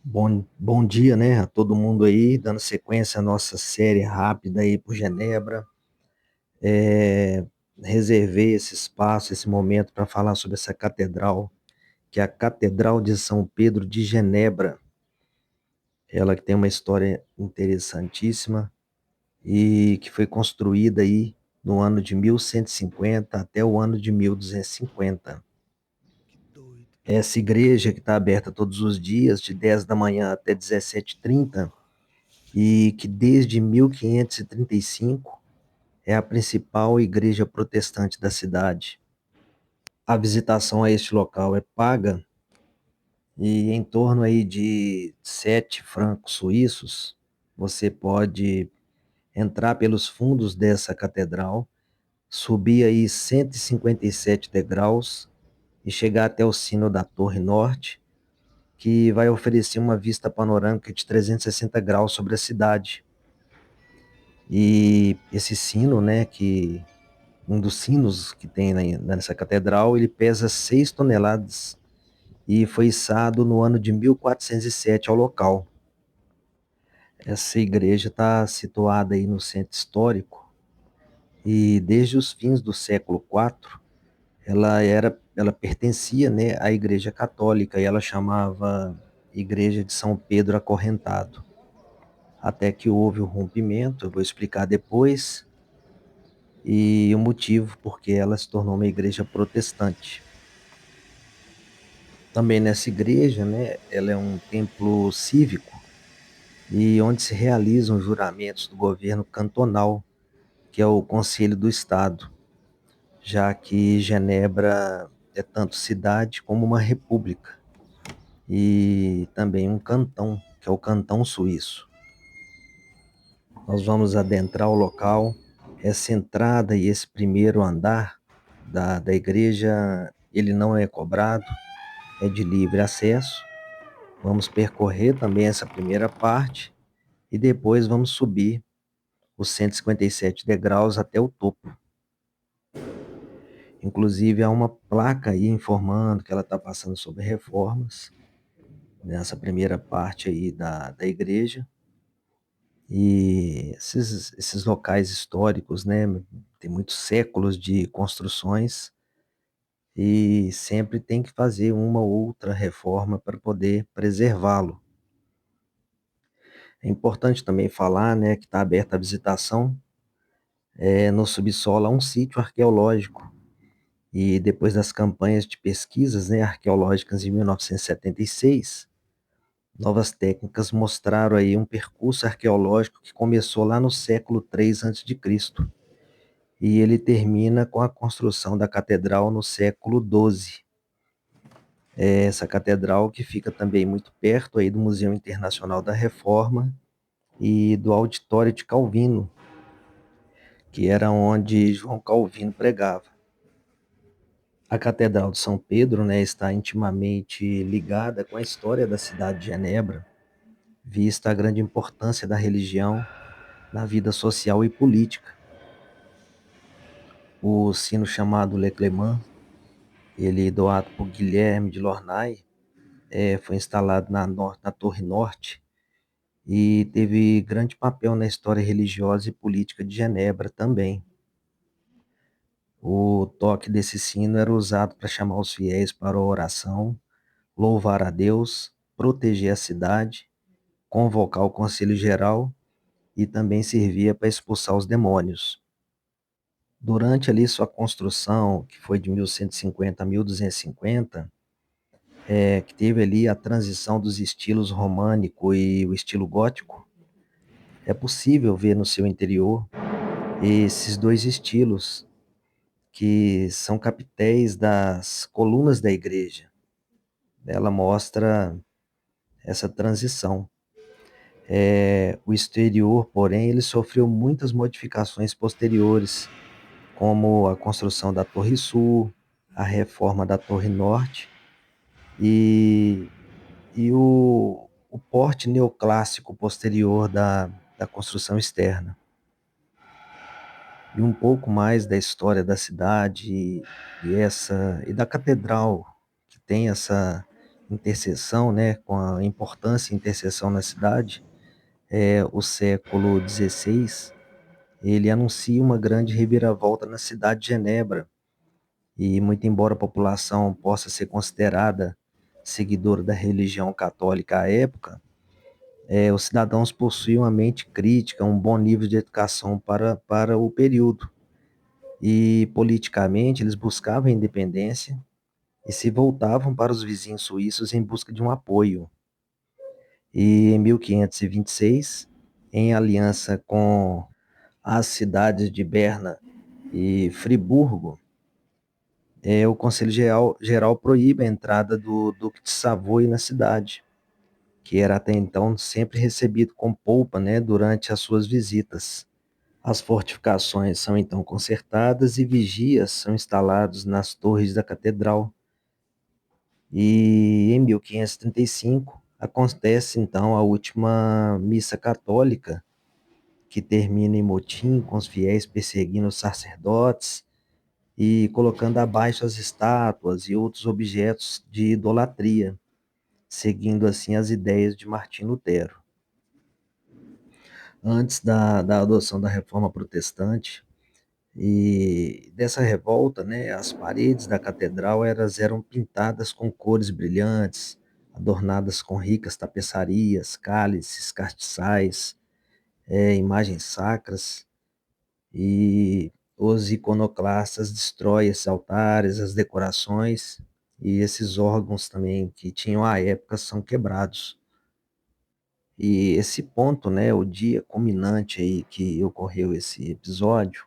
Bom dia, né, a todo mundo aí, dando sequência à nossa série rápida aí por Genebra. É, Reservei esse espaço, esse momento para falar sobre essa catedral, que é a Catedral de São Pedro de Genebra. Ela que tem uma história interessantíssima e que foi construída aí no ano de 1150 até o ano de 1250. Essa igreja que está aberta todos os dias, de 10 da manhã até 17h30, e que desde 1535 é a principal igreja protestante da cidade. A visitação a este local é paga e em torno aí de 7 francos suíços você pode entrar pelos fundos dessa catedral, subir aí 157 degraus e chegar até o sino da Torre Norte, que vai oferecer uma vista panorâmica de 360 graus sobre a cidade. E esse sino, né, que um dos sinos que tem nessa catedral, ele pesa 6 toneladas e foi içado no ano de 1407 ao local. Essa igreja está situada aí no centro histórico e desde os fins do século IV ela pertencia, né, à Igreja Católica e ela chamava Igreja de São Pedro Acorrentado. Até que houve o rompimento, eu vou explicar depois, e o motivo porque ela se tornou uma igreja protestante. Também nessa igreja, né, ela é um templo cívico e onde se realizam juramentos do governo cantonal, que é o Conselho do Estado, já que Genebra é tanto cidade como uma república e também um cantão, que é o Cantão Suíço. Nós vamos adentrar o local. Essa entrada e esse primeiro andar da igreja, ele não é cobrado, é de livre acesso. Vamos percorrer também essa primeira parte e depois vamos subir os 157 degraus até o topo. Inclusive, há uma placa aí informando que ela está passando sobre reformas nessa primeira parte aí da igreja. E esses locais históricos, né, tem muitos séculos de construções e sempre tem que fazer uma ou outra reforma para poder preservá-lo. É importante também falar, né, que está aberta a visitação. No subsolo há um sítio arqueológico e depois das campanhas de pesquisas, né, arqueológicas em 1976, novas técnicas mostraram aí um percurso arqueológico que começou lá no século III a.C. e ele termina com a construção da catedral no século XII. Essa catedral que fica também muito perto aí do Museu Internacional da Reforma e do Auditório de Calvino, que era onde João Calvino pregava. A Catedral de São Pedro, né, está intimamente ligada com a história da cidade de Genebra, vista a grande importância da religião na vida social e política. O sino chamado Le Clément, ele doado por Guilherme de Lornay, foi instalado na Torre Norte e teve grande papel na história religiosa e política de Genebra também. O toque desse sino era usado para chamar os fiéis para a oração, louvar a Deus, proteger a cidade, convocar o conselho geral e também servia para expulsar os demônios. Durante ali sua construção, que foi de 1150 a 1250, que teve ali a transição dos estilos românico e o estilo gótico, é possível ver no seu interior esses dois estilos que são capitéis das colunas da igreja. Ela mostra essa transição. O exterior, porém, ele sofreu muitas modificações posteriores, como a construção da Torre Sul, a reforma da Torre Norte e, e o porte neoclássico posterior da construção externa. E um pouco mais da história da cidade e da catedral, que tem intercessão, né, com a importância e intercessão na cidade, o século XVI, ele anuncia uma grande reviravolta na cidade de Genebra. E muito embora a população possa ser considerada seguidora da religião católica à época, os cidadãos possuíam uma mente crítica, um bom nível de educação para o período. E politicamente eles buscavam a independência e se voltavam para os vizinhos suíços em busca de um apoio. E em 1526, em aliança com as cidades de Berna e Friburgo, o Conselho Geral proíbe a entrada do Duque de Savoia na cidade, que era até então sempre recebido com polpa, né, durante as suas visitas. As fortificações são então consertadas e vigias são instalados nas torres da catedral. E em 1535 acontece então a última missa católica, que termina em motim, com os fiéis perseguindo os sacerdotes e colocando abaixo as estátuas e outros objetos de idolatria, seguindo assim as ideias de Martim Lutero. Antes da adoção da Reforma Protestante e dessa revolta, né, as paredes da catedral eram pintadas com cores brilhantes, adornadas com ricas tapeçarias, cálices, castiçais, imagens sacras, e os iconoclastas destroem esses altares, as decorações, e esses órgãos também que tinham à época são quebrados. E esse ponto, né, o dia culminante aí que ocorreu esse episódio,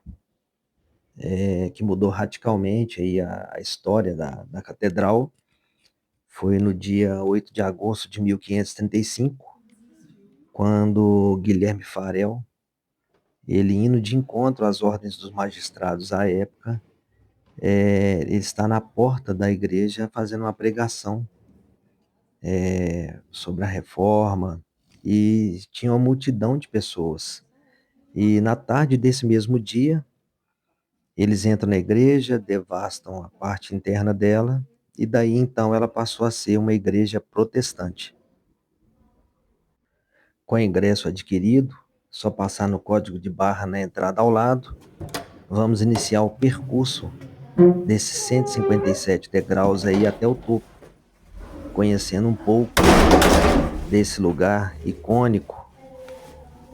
que mudou radicalmente aí a história da catedral, foi no dia 8 de agosto de 1535, quando Guilherme Farel, ele indo de encontro às ordens dos magistrados à época, ele está na porta da igreja fazendo uma pregação sobre a reforma, e tinha uma multidão de pessoas. E na tarde desse mesmo dia, eles entram na igreja, devastam a parte interna dela, e daí então ela passou a ser uma igreja protestante. Com o ingresso adquirido, só passar no código de barra na entrada ao lado, vamos iniciar o percurso desses 157 degraus aí até o topo, conhecendo um pouco desse lugar icônico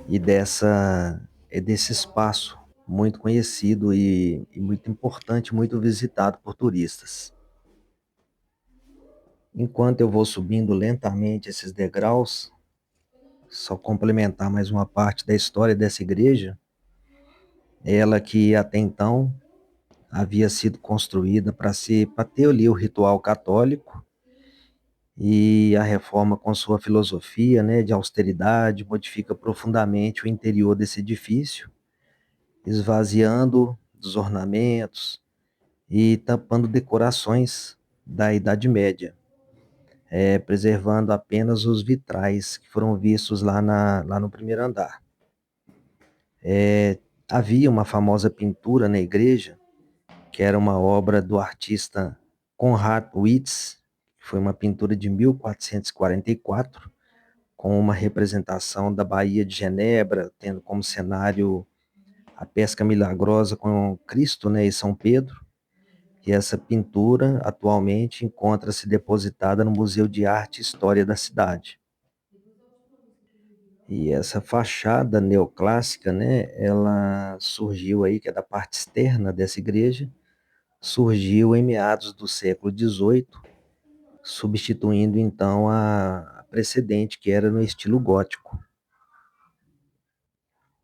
e desse espaço muito conhecido e muito importante, muito visitado por turistas. Enquanto eu vou subindo lentamente esses degraus, só complementar mais uma parte da história dessa igreja, ela que até então havia sido construída para ter ali o ritual católico, e a reforma, com sua filosofia, né, de austeridade, modifica profundamente o interior desse edifício, esvaziando dos ornamentos e tampando decorações da Idade Média, preservando apenas os vitrais que foram vistos lá no primeiro andar. Havia uma famosa pintura na igreja, que era uma obra do artista Konrad Witz, que foi uma pintura de 1444, com uma representação da Baía de Genebra, tendo como cenário a pesca milagrosa com Cristo, né, e São Pedro. E essa pintura atualmente encontra-se depositada no Museu de Arte e História da cidade. E essa fachada neoclássica, né, ela surgiu aí, que é da parte externa dessa igreja, surgiu em meados do século XVIII, substituindo então a precedente, que era no estilo gótico.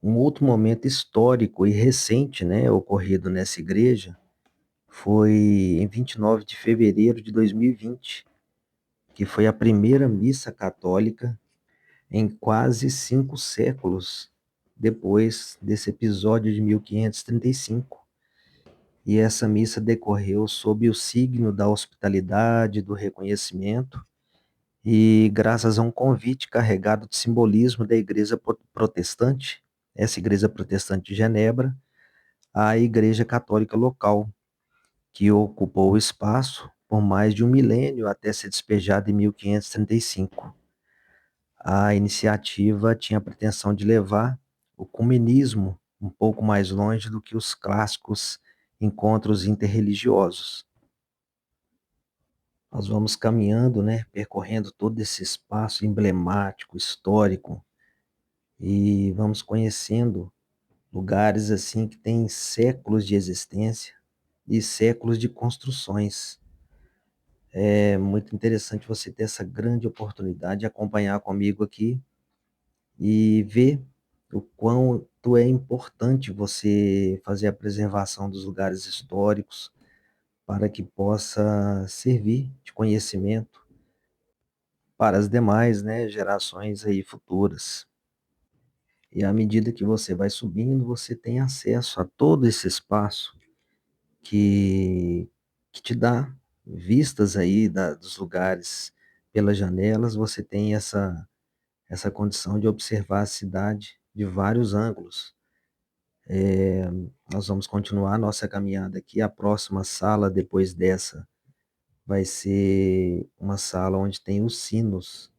Um outro momento histórico e recente, né, ocorrido nessa igreja, foi em 29 de fevereiro de 2020, que foi a primeira missa católica em quase 5 séculos depois desse episódio de 1535. E essa missa decorreu sob o signo da hospitalidade, do reconhecimento, e graças a um convite carregado de simbolismo da igreja protestante, essa igreja protestante de Genebra, à igreja católica local, que ocupou o espaço por mais de um milênio até ser despejada em 1535. A iniciativa tinha a pretensão de levar o comunismo um pouco mais longe do que os clássicos encontros interreligiosos. Nós vamos caminhando, né, percorrendo todo esse espaço emblemático, histórico, e vamos conhecendo lugares assim que têm séculos de existência e séculos de construções. É muito interessante você ter essa grande oportunidade de acompanhar comigo aqui e ver o quanto é importante você fazer a preservação dos lugares históricos para que possa servir de conhecimento para as demais, né, gerações aí futuras. E à medida que você vai subindo, você tem acesso a todo esse espaço que, que te dá vistas aí dos lugares pelas janelas, você tem essa condição de observar a cidade de vários ângulos. Nós vamos continuar nossa caminhada aqui. A próxima sala, depois dessa, vai ser uma sala onde tem os sinos,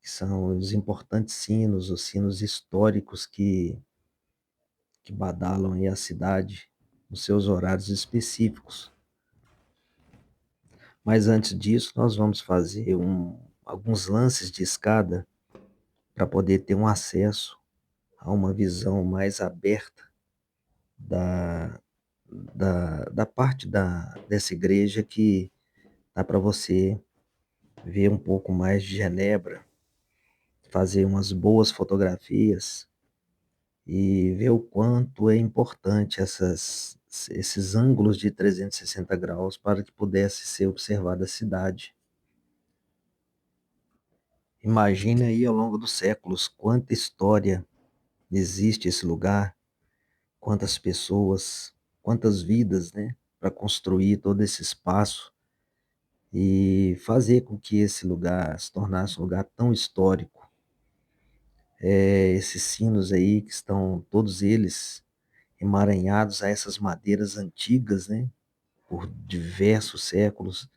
que são os importantes sinos, os sinos históricos que badalam aí a cidade nos seus horários específicos. Mas antes disso, nós vamos fazer alguns lances de escada para poder ter um acesso a uma visão mais aberta da, da parte dessa igreja que dá para você ver um pouco mais de Genebra, fazer umas boas fotografias e ver o quanto é importante esses ângulos de 360 graus para que pudesse ser observada a cidade. Imagine aí ao longo dos séculos quanta história existe esse lugar, quantas pessoas, quantas vidas, né, para construir todo esse espaço e fazer com que esse lugar se tornasse um lugar tão histórico. Esses sinos aí que estão todos eles emaranhados a essas madeiras antigas, né, por diversos séculos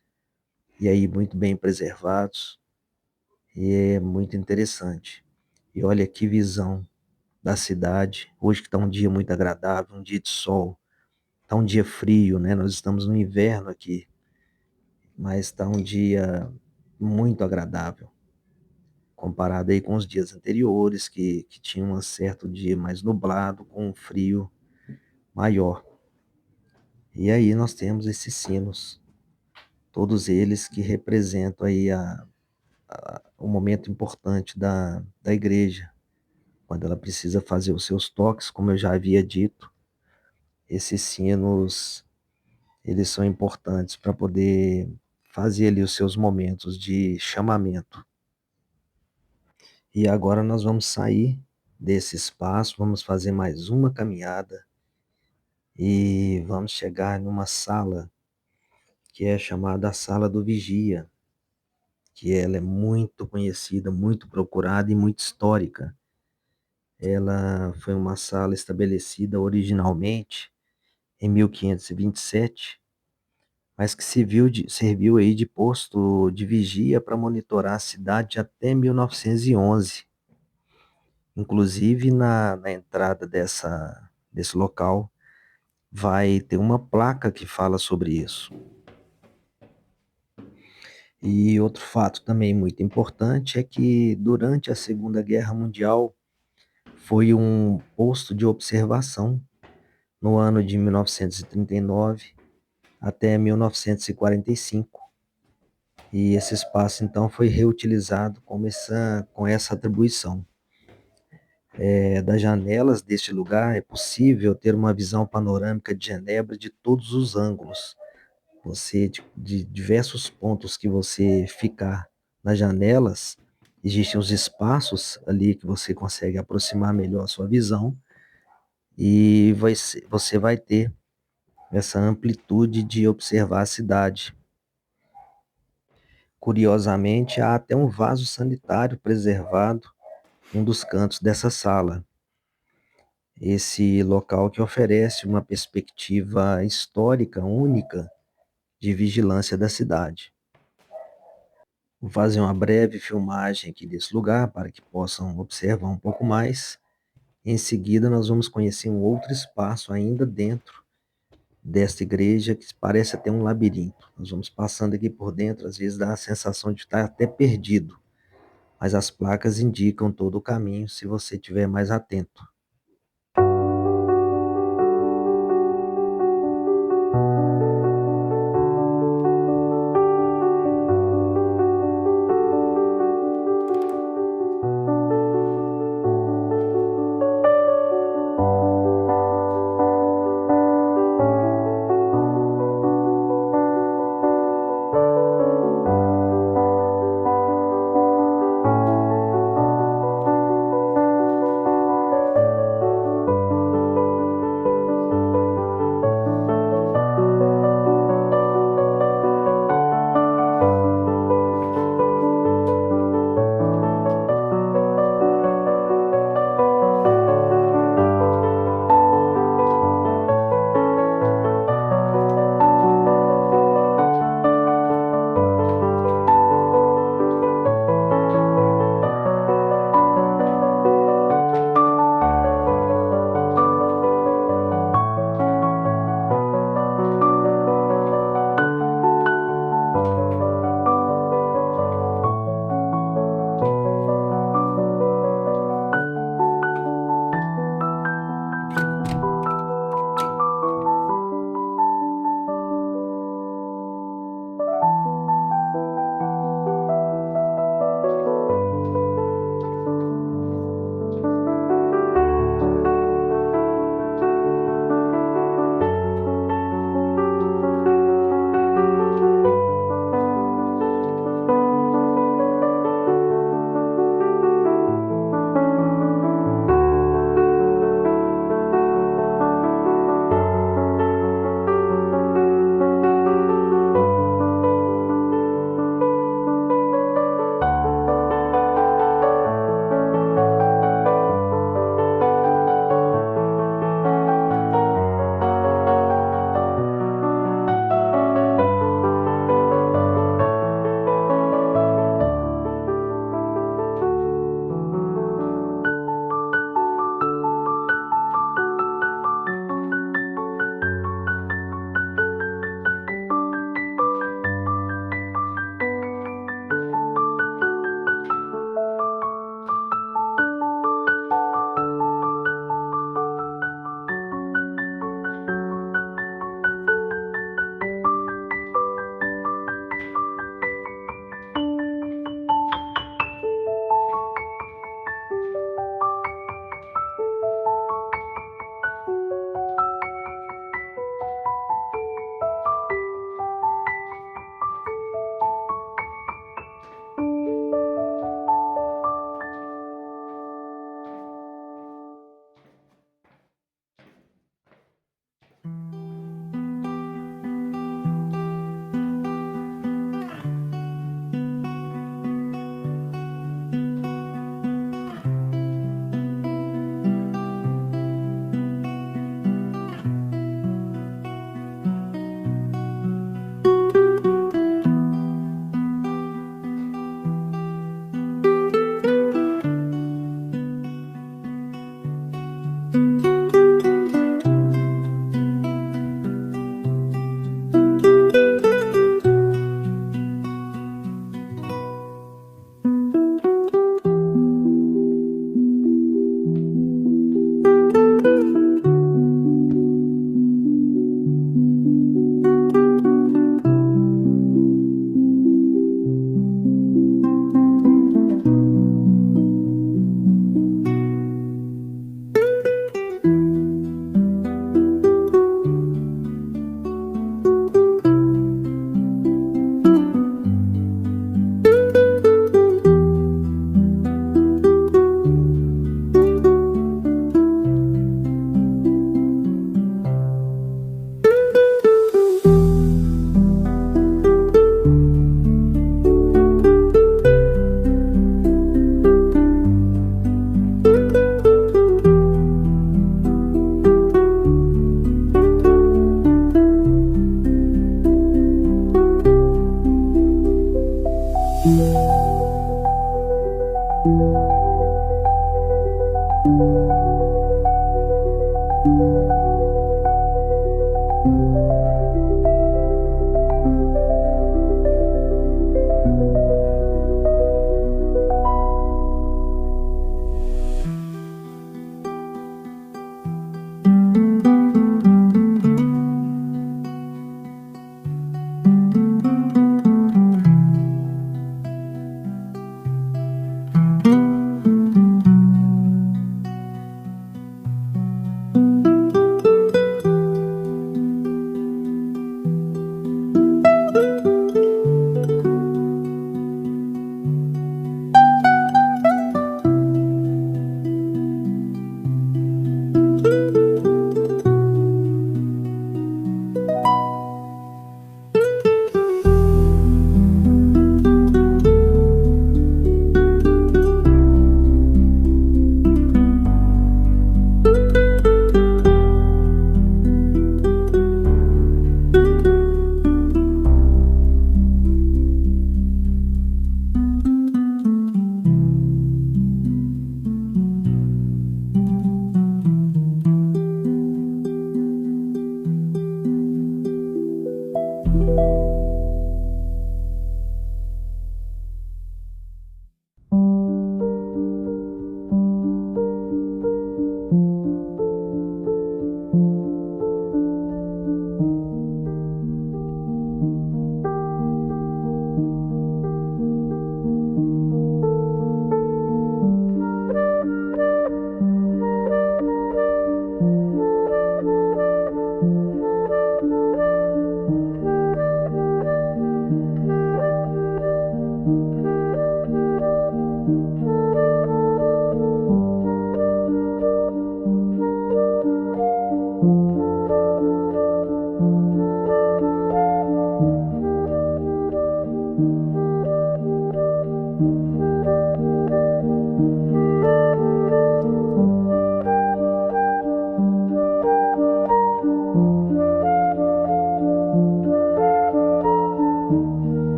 e aí muito bem preservados, e é muito interessante. E olha que visão da cidade, hoje que está um dia muito agradável, um dia de sol, está um dia frio, né? Nós estamos no inverno aqui, mas está um dia muito agradável, comparado aí com os dias anteriores, que tinha um certo dia mais nublado, com um frio maior. E aí nós temos esses sinos, todos eles que representam aí o momento importante da igreja, quando ela precisa fazer os seus toques, como eu já havia dito, esses sinos, eles são importantes para poder fazer ali os seus momentos de chamamento. E agora nós vamos sair desse espaço, vamos fazer mais uma caminhada e vamos chegar numa sala que é chamada a Sala do Vigia, que ela é muito conhecida, muito procurada e muito histórica. Ela foi uma sala estabelecida originalmente em 1527, mas que serviu aí de posto de vigia para monitorar a cidade até 1911. Inclusive, na entrada desse local, vai ter uma placa que fala sobre isso. E outro fato também muito importante é que durante a Segunda Guerra Mundial foi um posto de observação no ano de 1939 até 1945. E esse espaço então foi reutilizado com essa atribuição. Das janelas deste lugar é possível ter uma visão panorâmica de Genebra de todos os ângulos. De diversos pontos que você ficar nas janelas, existem os espaços ali que você consegue aproximar melhor a sua visão e você vai ter essa amplitude de observar a cidade. Curiosamente, há até um vaso sanitário preservado em um dos cantos dessa sala. Esse local que oferece uma perspectiva histórica única de vigilância da cidade. Vou fazer uma breve filmagem aqui desse lugar para que possam observar um pouco mais. Em seguida, nós vamos conhecer um outro espaço ainda dentro desta igreja que parece até um labirinto. Nós vamos passando aqui por dentro, às vezes dá a sensação de estar até perdido, mas as placas indicam todo o caminho se você estiver mais atento.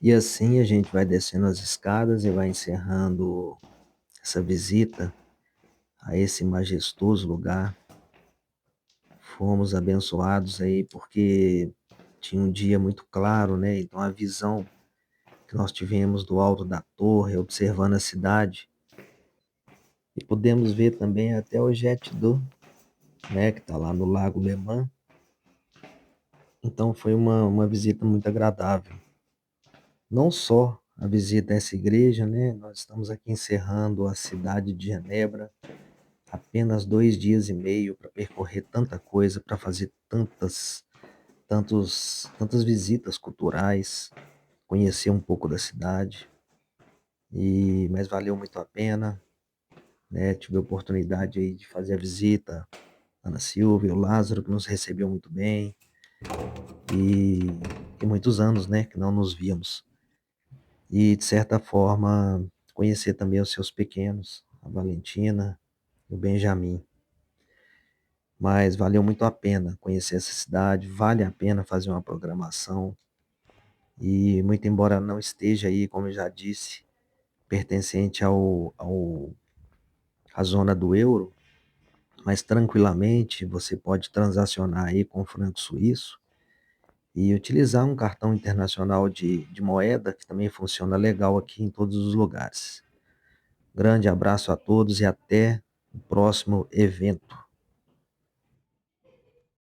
E assim a gente vai descendo as escadas e vai encerrando essa visita a esse majestoso lugar. Fomos abençoados aí porque tinha um dia muito claro, né? Então a visão que nós tivemos do alto da torre, observando a cidade, e pudemos ver também até o Jet d'eau, né? Que está lá no Lago Le Mans. Então foi uma visita muito agradável. Não só a visita a essa igreja, né? Nós estamos aqui encerrando a cidade de Genebra, apenas 2 dias e meio para percorrer tanta coisa, para fazer tantas visitas culturais, conhecer um pouco da cidade, mas valeu muito a pena, né? Tive a oportunidade aí de fazer a visita à Ana Silvia, o Lázaro, que nos recebeu muito bem, e tem muitos anos, né, que não nos víamos. E, de certa forma, conhecer também os seus pequenos, a Valentina, o Benjamin. Mas valeu muito a pena conhecer essa cidade, vale a pena fazer uma programação. E muito embora não esteja aí, como eu já disse, pertencente à zona do euro, mas tranquilamente você pode transacionar aí com o franco suíço e utilizar um cartão internacional de moeda, que também funciona legal aqui em todos os lugares. Grande abraço a todos e até o próximo evento.